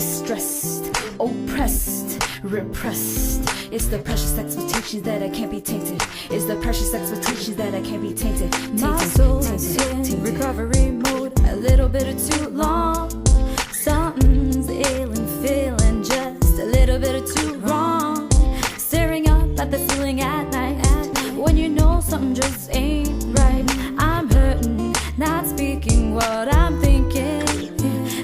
distressed, oppressed, repressed. It's the precious expectations that I can't be tainted. It's the precious expectations that I can't be tainted. My soul is in recovery mode, a little bit of too long. Something's ailing, feeling just a little bit of too wrong. Staring up at the ceiling at night, when you know something just ain't right. I'm hurting, not speaking what I'm thinking.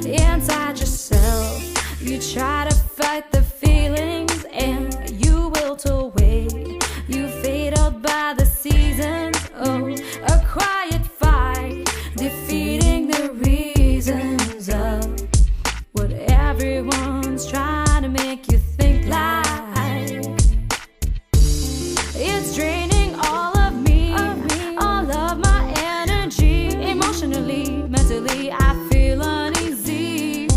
Inside yourself, you try to fight the feelings and you wilt away. You fade out by the seasons. Oh, a quiet fight, defeating the reasons of what everyone's trying to make you think like. It's draining all of me, all of my energy. Emotionally, mentally, I feel uneasy.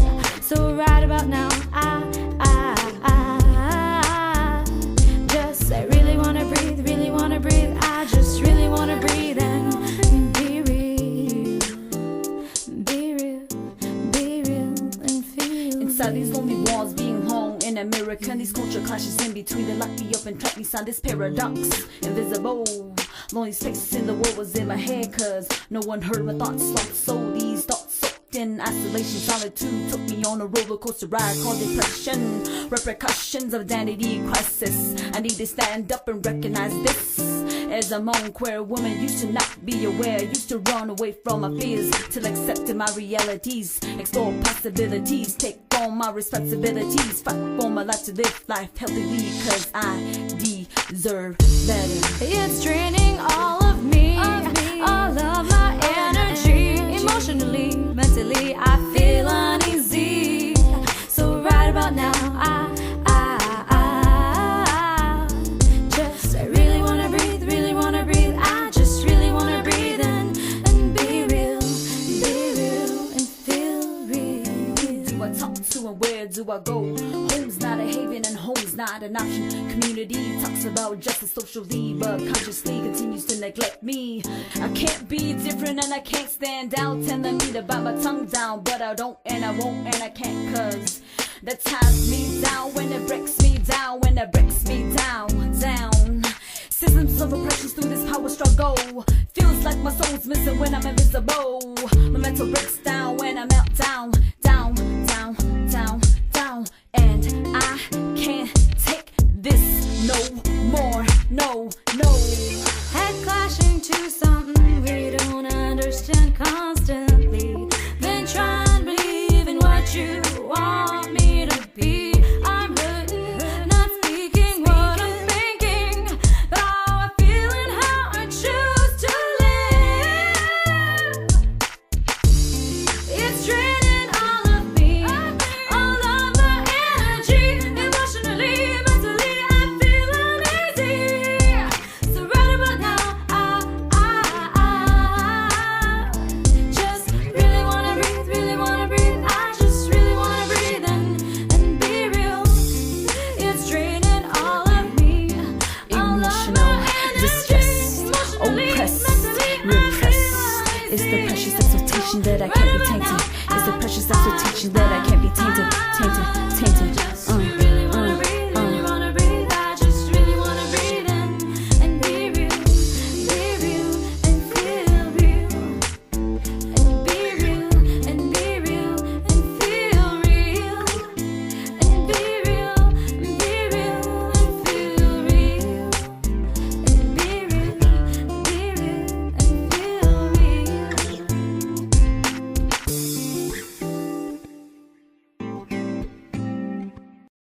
So right about now, I really wanna breathe, really wanna breathe. I just really wanna breathe and be real, be real, be real and feel. Inside these lonely walls being hung in America, and these culture clashes in between that lock me up and trap me inside this paradox. Invisible, lonely spaces in the world was in my head, cause no one heard my thoughts lost. So these thoughts soaked in isolation, solitude took me on a roller coaster ride called depression. Repercussions of identity crisis. I need to stand up and recognize this. As a monk, queer woman, used to not be aware, used to run away from my fears, till accepting my realities, explore possibilities, take on my responsibilities, fight for my life to live life healthily, cause I deserve better. It's draining all of me, all of my energy. Emotionally, mentally, I feel uneasy. So right about now, I really wanna breathe, really wanna breathe. I just really wanna breathe and be real and feel real. Do I talk to and where do I go? Home's not a haven and home's not an option. Community talks about justice socially, but consciously continues to neglect me. I can't be different and I can't stand out, telling me to bite my tongue down, but I don't and I won't and I can't, cause that ties me down when it breaks me down, when it breaks me down. Systems of oppression through this power struggle. Feels like my soul's missing when I'm invisible. My mental breaks down when I melt down, down, down, down, down. And I can't take this no more, no, no. Head clashing to some